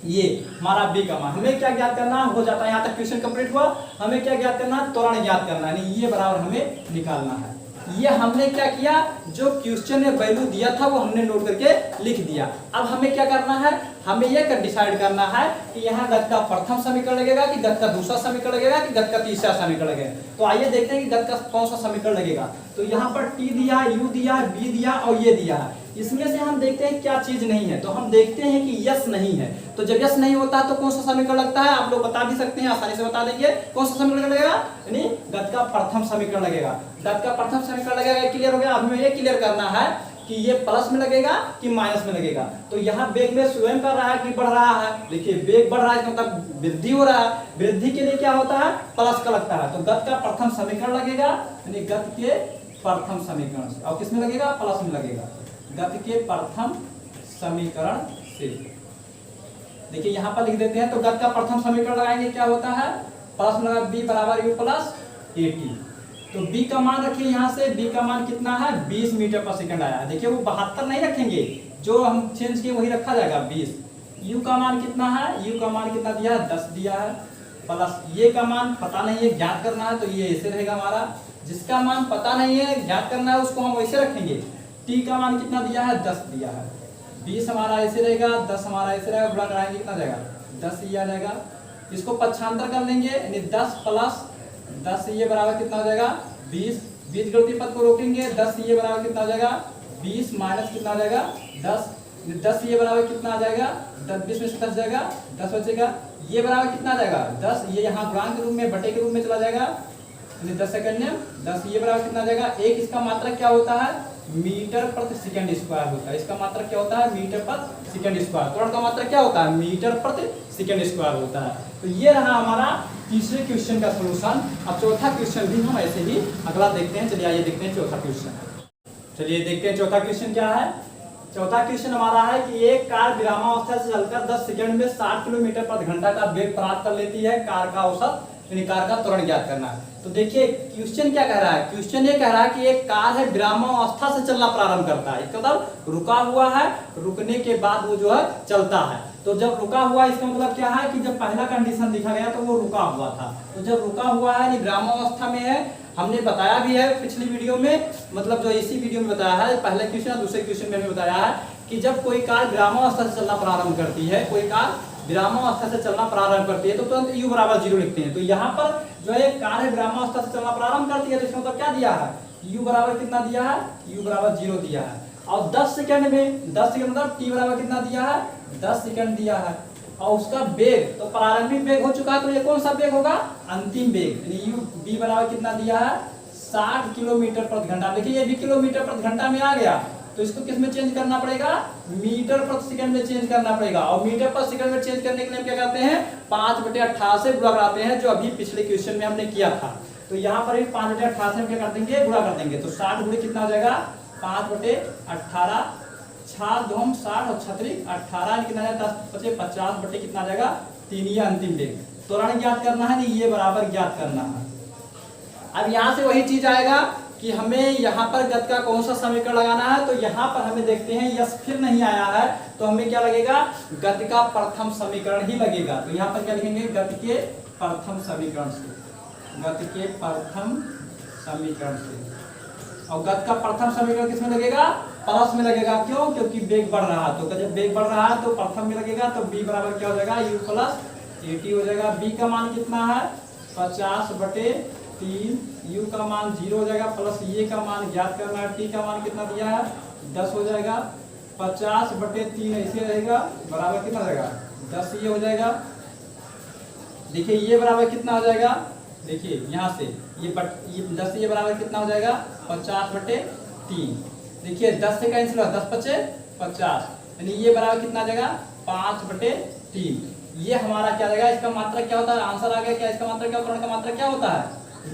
ये हमारा बी का मान। हमें क्या ज्ञात करना हो जाता है, यहाँ तक क्वेश्चन कंप्लीट हुआ। हमें क्या ज्ञात करना, त्वरण ज्ञात करना है, यानी ये बराबर हमें निकालना है। ये हमने क्या किया, जो क्वेश्चन में वैल्यू दिया था वो हमने नोट करके लिख दिया। अब हमें क्या करना है, हमें ये डिसाइड करना है कि यहाँ गत का प्रथम समीकरण लगेगा कि गत का दूसरा समीकरण लगेगा कि गत का तीसरा समीकरण लगेगा। तो आइए देखते हैं कि गत का कौन सा समीकरण लगेगा। तो यहाँ पर टी दिया, यू दिया, बी दिया और ये दिया है। इसमें से हम देखते हैं क्या चीज नहीं है, तो हम देखते हैं कि यस नहीं है। तो जब यस नहीं होता तो कौन सा समीकरण लगता है, आप लोग बता भी सकते हैं, आसानी से बता देंगे कौन सा समीकरण लगेगा, यानी गत का प्रथम समीकरण लगेगा। गत का प्रथम समीकरण लगेगा, क्लियर हो गया। अब हमें ये क्लियर करना है कि ये प्लस में लगेगा कि माइनस में लगेगा। तो यहाँ वेग में स्वयं कर रहा है कि बढ़ रहा है, देखिए वेग बढ़ रहा है, इसका मतलब वृद्धि हो रहा है। वृद्धि के लिए क्या होता है, प्लस का लगता है। तो गत का प्रथम समीकरण लगेगा, यानी गत के प्रथम समीकरण से। और किसमें लगेगा, प्लस में लगेगा, गत के प्रथम समीकरण से। देखिए यहाँ पर लिख देते हैं। तो गत का प्रथम समीकरण लगाएंगे, क्या होता है, प्लस लगा बी बराबर यू प्लस एटी। तो बी का मान रखिए, यहाँ से बी का मान कितना है, 20 मीटर पर सेकंड आया है। देखिए वो 72 नहीं रखेंगे, जो हम चेंज किए वही रखा जाएगा 20। यू का मान कितना है, यू का मान कितना दिया है, 10 दिया है, प्लस ये का मान पता नहीं है, ज्ञात करना है, तो ये ऐसे रहेगा हमारा। जिसका मान पता नहीं है, ज्ञात करना है, उसको हम वैसे रखेंगे। टी का मान कितना दिया है, 10 दिया है। 20 हमारा ऐसे रहेगा, 10 हमारा ऐसे रहेगा, गुणा कराएंगे कितना जाएगा, 10 ये आ जाएगा। इसको पक्षांतर कर लेंगे, यानी 10 प्लस 10 ये बराबर कितना हो जाएगा, 20। बीजगणितीय पद को रोकेंगे, 10 ये बराबर कितना हो जाएगा, 20 माइनस कितना आ जाएगा, 10। 10 ये बराबर कितना आ जाएगा, 10 20 में से 10 जाएगा, 10 बचेगा। ये बराबर कितना आ जाएगा, 10 ये यहाँ गुणांक के रूप में बटे के रूप में चला जाएगा, 10 सेकंड में 10 ये बराबर कितना आ जाएगा, एक इसका मात्रक क्या होता है, मीटर प्रति सेकंड स्क्वायर होता है। इसका मात्रक क्या होता है, मीटर प्रति सेकंड स्क्वायर। त्वरण का मात्रक क्या होता है, मीटर प्रति सेकंड स्क्वायर होता है। तो ये रहा हमारा तीसरे क्वेश्चन का सलूशन। अब चौथा क्वेश्चन भी हम ऐसे ही अगला देखते हैं। चलिए आइए देखते हैं चौथा क्वेश्चन। चलिए देखते हैं चौथा क्वेश्चन क्या है। चौथा क्वेश्चन हमारा है कि एक कार विरामावस्था से चलकर 10 सेकंड में 60 किलोमीटर प्रति घंटा का वेग प्राप्त कर लेती है। कार का औसत यानी कार का त्वरण ज्ञात करना है। तो देखिए क्वेश्चन क्या कह रहा है, क्वेश्चन ये कह रहा है कि एक कार है विरामावस्था से चलना प्रारंभ करता है, इसका मतलब रुका हुआ है, रुकने के बाद वो जो है चलता है। तो जब रुका हुआ इसका मतलब क्या है कि जब पहला कंडीशन दिखा गया तो वो रुका हुआ था। तो जब रुका हुआ है विरामावस्था में है, हमने बताया भी है पिछली वीडियो में, मतलब जो इसी वीडियो में बताया है, पहले क्वेश्चन और दूसरे क्वेश्चन में हमने बताया है कि जब कोई कार विरामावस्था से चलना प्रारंभ करती है, कोई कार विरामावस्था से चलना प्रारंभ करती है तो तुरंत यू बराबर 0 लिखते हैं। तो यहाँ पर जो है कार है विरामावस्था से चलना प्रारंभ करती है, तो इसका मतलब क्या दिया है, यू बराबर कितना दिया है, यू बराबर 0 दिया है। और 10 सेकंड में 10 सेकंड मतलब टी बराबर कितना दिया है, 10 सेकंड दिया है। और उसका वेग तो प्रारंभिक वेग हो चुका है, तो ये कौन सा वेग होगा, अंतिम वेग, यानी यू बी बराबर कितना दिया है, 60 किलोमीटर प्रति घंटा। देखिए ये भी किलोमीटर प्रति घंटा में आ गया, तो इसको किस में चेंज करना पड़ेगा, मीटर प्रति सेकंड में चेंज करना पड़ेगा। और मीटर प्रति सेकंड में चेंज करने के लिए हम क्या करते हैं, 5/18 से गुणा कराते हैं, जो अभी पिछले क्वेश्चन में हमने किया था। तो यहाँ पर 5/18 से हम क्या कर देंगे, गुणा कर देंगे। तो 60 गुणे कितना हो जाएगा, 5/18, 6 2 60 और 36 18 कितना है, 10 बचे 50 बटे कितना आ जाएगा 3, ये अंतिम वेग। त्वरण ज्ञात करना है, नहीं ये बराबर ज्ञात करना है। अब यहाँ से वही चीज आएगा कि हमें यहाँ पर गत का कौन सा समीकरण लगाना है। तो यहाँ पर हमें देखते हैं यस फिर नहीं आया है, तो हमें क्या लगेगा, गत का प्रथम समीकरण ही लगेगा। तो यहाँ पर क्या लिखेंगे, गत के प्रथम समीकरण से, गत के प्रथम समीकरण से। और गत का प्रथम समीकरण किसमें लगेगा, प्लस में लगेगा। क्यों, क्योंकि वेग बढ़ रहा है। तो जब वेग बढ़ रहा है तो प्रथम में लगेगा, तो बी बराबर क्या हो जाएगा, यू प्लस 80 हो जाएगा। बी का मान कितना है, 50/3, यू का मान 0 हो जाएगा, प्लस ये का मान ज्ञात करना है। टी का मान कितना दिया है, 10 हो जाएगा। 50/3 ऐसे रहेगा, बराबर कितना रहेगा, 10 ये हो जाएगा। देखिए ये बराबर कितना हो जाएगा, देखिए यहाँ से ये 10 ये बराबर कितना हो जाएगा, 50/3। देखिए 10 से कैंसिल हुआ, 10 पचे 50, यानी ये बराबर कितना आ जाएगा 5/3। ये हमारा क्या रहेगा, इसका मात्रक क्या होता है, आंसर आ गया क्या, इसका मात्रक क्या, त्वरण का मात्रक क्या होता है,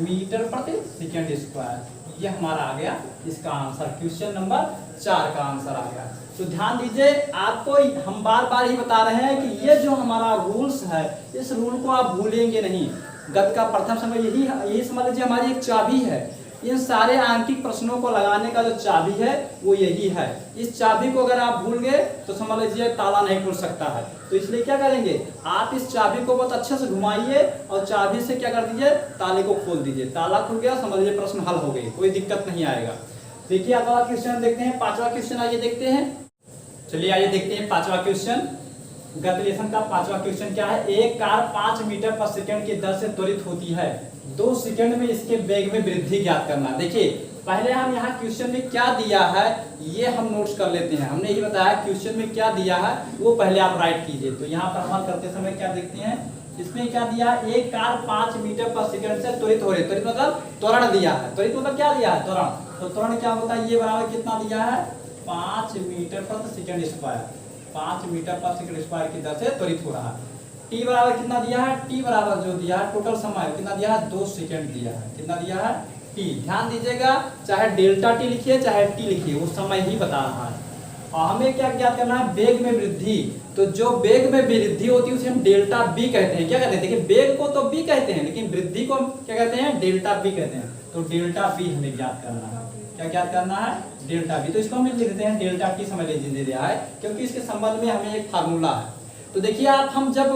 मीटर प्रति सेकंड स्क्वायर। ये हमारा आ गया इसका आंसर, क्वेश्चन नंबर 4 का आंसर आ गया। तो ध्यान दीजिए, आपको हम बार बार ही बता रहे हैं कि ये जो हमारा रूल्स है, इस रूल को आप भूलेंगे नहीं। गत का प्रथम समय यही समझ लीजिए हमारी एक चाबी है। इन सारे आंकिक प्रश्नों को लगाने का जो चाबी है वो यही है। इस चाबी को अगर आप भूल गए तो समझ लीजिए ताला नहीं खुल सकता है। तो इसलिए क्या करेंगे, आप इस चाबी को बहुत अच्छे से घुमाइए और चाबी से क्या कर दीजिए, ताले को खोल दीजिए। ताला खुल गया, समझ लीजिए प्रश्न हल हो गए, कोई दिक्कत नहीं आएगा। देखिए अगला क्वेश्चन देखते हैं, 5वां क्वेश्चन आइए देखते हैं। चलिए आइए देखते हैं 5वां क्वेश्चन। गत लेसन का 5वां क्वेश्चन क्या है, एक कार 5 मीटर पर सेकंड की दर से त्वरित होती है, 2 सेकंड में इसके वेग में वृद्धि ज्ञात करना। देखिए पहले हम यहाँ क्वेश्चन में क्या दिया है ये हम नोट्स कर लेते हैं। हमने ये बताया क्वेश्चन में क्या दिया है वो पहले आप राइट कीजिए। तो यहाँ पर हल करते समय क्या देखते हैं, इसमें क्या दिया है, एक कार 5 मीटर पर सेकंड से त्वरित हो रही है। त्वरित मतलब त्वरण दिया है, त्वरित मतलब क्या दिया है, त्वरण। तो त्वरण क्या होता है, ये बराबर कितना दिया है, 5 मीटर प्रति सेकंड स्क्वायर, 5 मीटर पर सेकंड स्क्वायर की दर से त्वरित हो रहा है। टी बराबर कितना दिया है, टी बराबर जो दिया है टोटल समय कितना दिया है, 2 सेकंड दिया है। कितना दिया है, टी। ध्यान दीजिएगा, चाहे डेल्टा टी लिखिए चाहे टी लिखिए, वो समय ही बता रहा है। और हमें क्या ज्ञात करना है, वेग में वृद्धि। तो जो वेग में वृद्धि होती है उसे हम डेल्टा बी कहते हैं। क्या कहते हैं, देखिए वेग को तो बी कहते हैं लेकिन वृद्धि को हम क्या कहते हैं, डेल्टा बी कहते हैं। तो डेल्टा बी हमें ज्ञात करना है। क्या ज्ञात करना है, डेल्टा बी। तो इसको हम लिख देते हैं डेल्टा टी, समझ लीजिए दिया है क्योंकि इसके संबंध में हमें एक फार्मूला है। तो देखिए आप, हम जब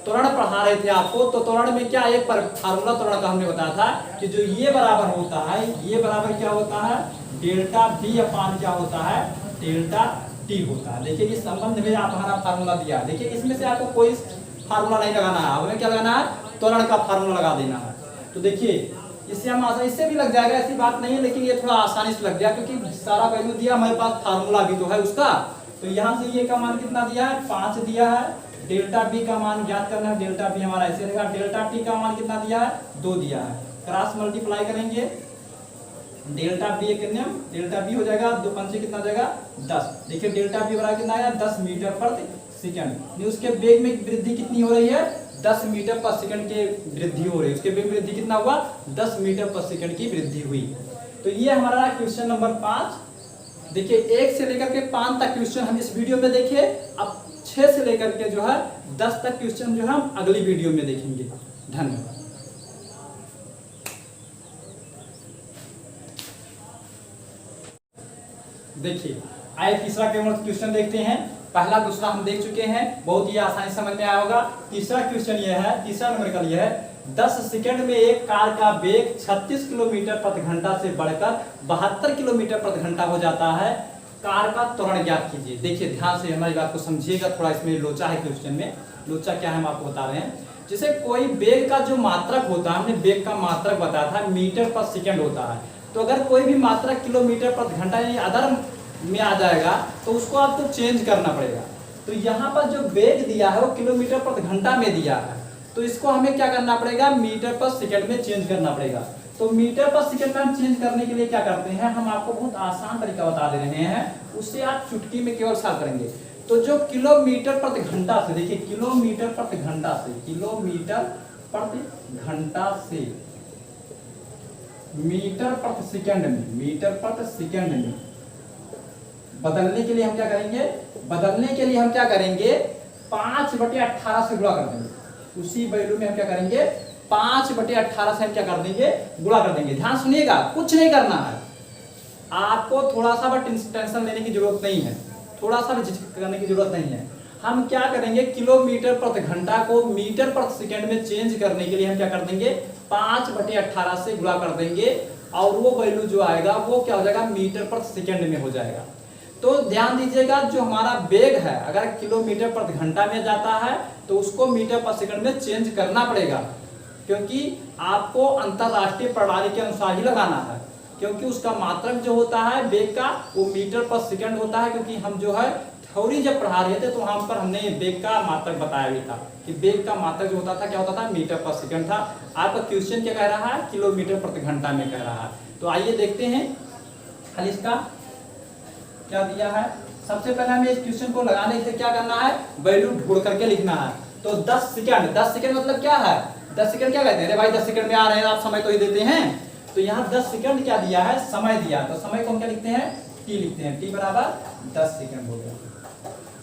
त्वरण पढ़ा रहे थे आपको, तो त्वरण में क्या एक फार्मूला त्वरण का हमने बताया था कि जो ये बराबर होता है, ये बराबर क्या होता है, डेल्टा बी अपान क्या होता है, डेल्टा टी होता है। देखिए इस संबंध में आप हमारा फार्मूला दिया है। देखिए इसमें से आपको कोई फार्मूला नहीं लगाना है, हमें क्या लगाना है, त्वरण का फार्मूला लगा देना है। तो देखिए इससे हम आसानी, इससे भी लग जाएगा, ऐसी बात नहीं है, लेकिन ये थोड़ा आसानी से लग गया क्योंकि सारा वैल्यू दिया, हमारे पास फार्मूला भी तो है उसका। तो यहाँ से ये का मान कितना दिया है, 5 दिया है। डेल्टा बी का मान ज्ञात करना है, डेल्टा बी हमारा ऐसे रहेगा। डेल्टा टी का मान कितना दिया है, 2 दिया है। क्रॉस मल्टीप्लाई करेंगे, डेल्टा बी एक नियम, डेल्टा बी हो जाएगा 2 पंचे कितना हो जाएगा 10। देखिए डेल्टा बी बराबर कितना आया, 10 मीटर प्रति सेकंड। उसके वेग में वृद्धि कितनी हो रही है, 10 मीटर पर सेकंड की वृद्धि हो रही है। उसके वेग में वृद्धि कितना हुआ, 10 मीटर पर सेकंड की वृद्धि हुई। तो ये हमारा क्वेश्चन नंबर 5। देखिए 1 से लेकर के 5 तक क्वेश्चन हम इस वीडियो में देखे। अब 6 से लेकर के जो है 10 तक क्वेश्चन जो है हम अगली वीडियो में देखेंगे। धन्यवाद। देखिए आइए तीसरा क्वेश्चन देखते हैं। पहला दूसरा हम देख चुके हैं, बहुत ही आसानी समझ में आया होगा। तीसरा क्वेश्चन यह है, तीसरा नंबर यह है, 10 सेकंड में एक कार का वेग 36 किलोमीटर प्रति घंटा से बढ़कर 72 किलोमीटर प्रति घंटा हो जाता है। कार का त्वरण ज्ञात कीजिए। देखिए ध्यान से हमारी बात को समझिएगा, थोड़ा इसमें लोचा है क्वेश्चन में। लोचा क्या है हम आपको बता रहे हैं। जैसे कोई वेग का जो मात्रक होता है, हमने वेग का मात्रक बताया था मीटर पर सेकंड होता है। तो अगर कोई भी मात्रक किलोमीटर प्रति घंटा यानी अदर में आ जाएगा तो उसको आपको चेंज करना पड़ेगा। तो यहाँ पर जो वेग दिया है वो किलोमीटर प्रति घंटा में दिया है, तो इसको हमें क्या करना पड़ेगा, मीटर पर सेकंड में चेंज करना पड़ेगा। तो मीटर पर सेकंड में हम चेंज करने के लिए क्या करते हैं, हम आपको बहुत आसान तरीका बता दे रहे हैं, उससे आप चुटकी में केवल सॉल्व करेंगे। तो जो किलोमीटर प्रति घंटा से, देखिए किलोमीटर प्रति घंटा से, किलोमीटर प्रति घंटा से मीटर प्रति सेकंड में, मीटर प्रति सेकंड में बदलने के लिए हम क्या करेंगे, बदलने के लिए हम क्या करेंगे, 5/18 से गुणा कर देंगे। उसी वैल्यू में हम क्या करेंगे, 5/18 से हम क्या कर देंगे, गुणा कर देंगे। ध्यान सुनिएगा, कुछ नहीं करना है आपको, थोड़ा सा भी टेंशन लेने की जरूरत नहीं है, थोड़ा सा भी झिझक करने की जरूरत नहीं है। हम क्या करेंगे, किलोमीटर प्रति घंटा को मीटर प्रति सेकंड में चेंज करने के लिए हम क्या कर देंगे, 5/18 से गुणा कर देंगे और वो वैल्यू जो आएगा वो क्या हो जाएगा, मीटर प्रति सेकंड में हो जाएगा। तो ध्यान दीजिएगा, जो हमारा वेग है अगर किलोमीटर प्रति घंटा में जाता है तो उसको मीटर पर सेकंड में चेंज करना पड़ेगा, क्योंकि आपको अंतरराष्ट्रीय प्रणाली के अनुसार ही लगाना है, क्योंकि उसका मात्रक जो होता है वेग का वो मीटर पर सेकंड होता है। क्योंकि हम जो है थ्योरी जब पढ़ा रहे थे तो वहां पर हमने वेग का मात्रक बताया भी था कि वेग का मात्रक जो होता था क्या होता था, मीटर पर सेकंड था। आपका क्वेश्चन क्या कह रहा है, किलोमीटर प्रति घंटा में कह रहा है। तो आइए देखते हैं हल इसका। क्या दिया है, सबसे पहले हमें इस क्वेश्चन को लगाने से क्या करना है, वैल्यू ढूंढ करके लिखना है। तो 10 सेकंड, 10 सेकंड मतलब क्या है, 10 सेकंड क्या कहते हैं, अरे भाई 10 सेकंड में आ रहे हैं, आप समय तो ही देते हैं। तो यहाँ 10 सेकंड क्या दिया है, समय दिया, तो समय को हम क्या लिखते हैं, टी लिखते हैं, टी बराबर 10 सेकंड हो गया।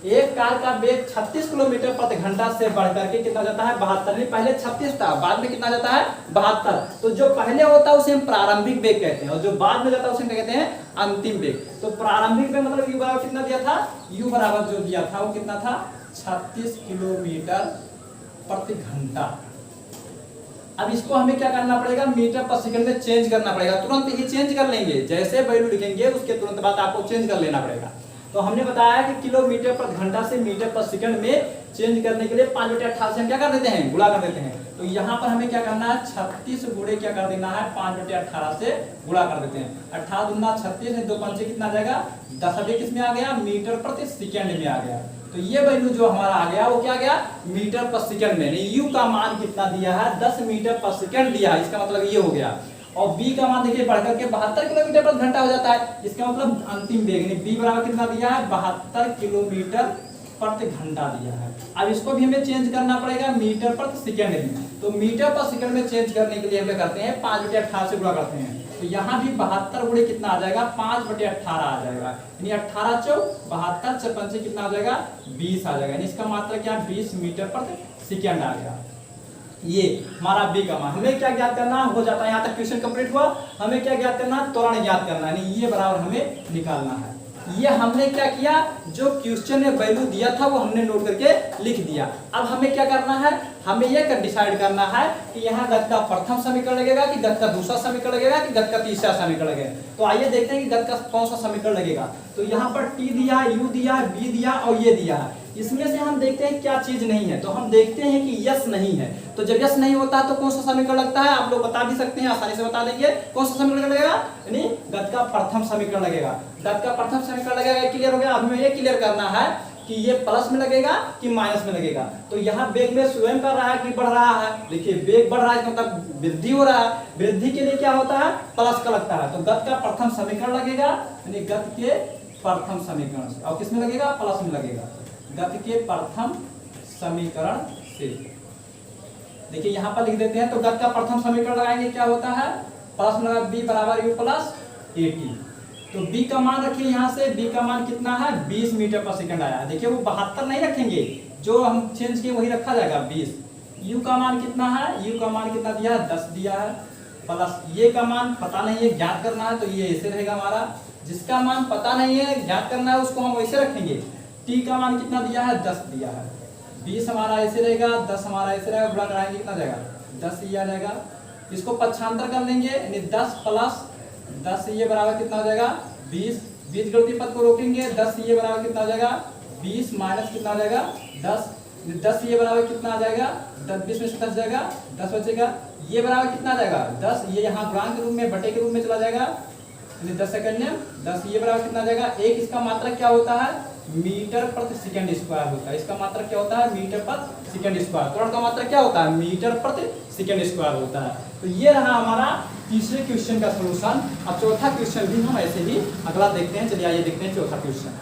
एक कार का वेग 36 किलोमीटर प्रति घंटा से बढ़ करके कितना जाता है, 72। पहले 36 था, बाद में कितना जाता है, 72। तो जो पहले होता है उसे हम प्रारंभिक वेग कहते हैं, और जो बाद में जाता है उसे क्या कहते हैं, अंतिम वेग। तो प्रारंभिक वेग मतलब u बराबर कितना दिया था, u बराबर जो दिया था वो कितना था, 36 किलोमीटर प्रति घंटा। अब इसको हमें क्या करना पड़ेगा, मीटर पर सेकंड में चेंज करना पड़ेगा, तुरंत ही चेंज कर लेंगे, जैसे वैल्यू लिखेंगे उसके तुरंत बाद आपको चेंज कर लेना पड़ेगा। तो हमने बताया कि किलोमीटर पर घंटा से मीटर पर सेकंड में चेंज करने के लिए 5/18 से हम क्या कर देते हैं, गुणा कर देते हैं। तो यहाँ पर हमें क्या करना है, 36 गुणे क्या कर देना है, 5/18 से गुणा कर देते हैं। 18 दूना 36, 2 पंचे कितना आ जाएगा, 10। अब किसमें आ गया, मीटर प्रति सेकंड में आ गया। तो ये वैल्यू जो हमारा आ गया वो क्या गया, मीटर पर सेकंड में। यू का मान कितना दिया है, 10 मीटर पर सेकंड दिया है, इसका मतलब ये हो गया। और बी का मान देखिए बढ़कर के 72 किलोमीटर प्रति घंटा हो जाता है, इसका मतलब अंतिम वेग। बी बराबर कितना दिया है, 72 किलोमीटर प्रति घंटा दिया है। अब इसको भी हमें चेंज करना पड़ेगा मीटर प्रति सेकंड में। तो मीटर पर सेकंड में चेंज करने के लिए हम क्या करते हैं, 5/18 से गुणा करते हैं। तो यहाँ भी 72 गुणे कितना आ जाएगा, 5/18 आ जाएगा, यानी 18 चौक 72, 4 पंचे कितना आ जाएगा, 20 आ जाएगा। यानी इसका मात्रा क्या, 20 मीटर प्रति सेकंड आ गया। ये हमारा बी का मान। हमें क्या ज्ञात करना हो जाता है, यहाँ तक क्वेश्चन कंप्लीट हुआ। हमें क्या ज्ञात करना, त्वरण ज्ञात करना है, यानी ये बराबर हमें निकालना है। ये हमने क्या किया, जो क्वेश्चन में वैल्यू दिया था वो हमने नोट करके लिख दिया। अब हमें क्या करना है, हमें ये डिसाइड करना है कि यहाँ गत का प्रथम समीकरण लगेगा कि गत का दूसरा समीकरण लगेगा कि गत का तीसरा समीकरण लगेगा। तो आइए देखते हैं कि गत का कौन सा समीकरण लगेगा। तो यहाँ पर टी दिया, यू दिया, बी दिया और ये दिया है। इसमें से हम देखते हैं क्या चीज नहीं है, तो हम देखते हैं कि यस नहीं है। तो जब यस नहीं होता तो कौन सा समीकरण लगता है, आप लोग बता भी सकते हैं, आसानी से बता देंगे। कौन सा समीकरण लगेगा, यानी गत का प्रथम समीकरण लगेगा। गत का प्रथम समीकरण लगेगा, क्लियर हो गया। अब हमें ये क्लियर करना है कि ये प्लस में लगेगा कि माइनस में लगेगा। तो यहाँ वेग में स्वयं कर रहा है कि बढ़ रहा है, देखिए वेग बढ़ रहा है, मतलब वृद्धि हो रहा है। वृद्धि के लिए क्या होता है, प्लस का लगता है। तो गत का प्रथम समीकरण लगेगा, यानी गत के प्रथम समीकरण से। और किसमें लगेगा, प्लस में लगेगा, गत के प्रथम समीकरण से। देखिए यहाँ पर लिख देते हैं। तो गत का प्रथम समीकरण लगाएंगे, क्या होता है, प्लस में लगा बी बराबर यू प्लस 80। तो b का मान रखिए, यहाँ से b का मान कितना है, 20 मीटर पर सेकंड आया है। देखिए वो 72 नहीं रखेंगे, जो हम चेंज किए वही रखा जाएगा 20। u का मान कितना है, u का मान कितना दिया है, 10 दिया है, प्लस ये का मान पता नहीं है, ज्ञात करना है, तो ये ऐसे रहेगा हमारा। जिसका मान पता नहीं है, ज्ञात करना है, उसको हम वैसे रखेंगे। t का मान कितना दिया है, 10 दिया है। 20 हमारा ऐसे रहेगा, 10 हमारा ऐसे रहेगा, गुणा कराएंगे कितना जाएगा, 10 ये आ जाएगा। इसको पक्षांतर कर लेंगे, यानी 10 प्लस 10 ये बराबर कितना हो जाएगा, 20। बीजगणितीय पद को रोकेंगे, 10 ये बराबर कितना हो जाएगा, 20 माइनस कितना आ जाएगा, 10। 10 ये बराबर कितना आ जाएगा, 10 20 में से 10 जाएगा, 10 बचेगा। ये बराबर कितना आ जाएगा, 10। ये यहाँ गुणांक के रूप में, बटे के रूप में चला जाएगा, 10 सेकंड में 10। ये बराबर कितना आ जाएगा, एक। इसका मात्रक क्या होता है, मीटर प्रति सेकंड स्क्वायर होता है। इसका मात्रक क्या होता है, मीटर प्रति सेकंड स्क्वायर। त्वरण का मात्रक क्या होता है, मीटर प्रति सेकंड स्क्वायर होता है। तो ये रहा हमारा तीसरे क्वेश्चन का सलूशन। अब चौथा क्वेश्चन भी हम ऐसे ही अगला देखते हैं। चलिए आइए देखते हैं चौथा क्वेश्चन।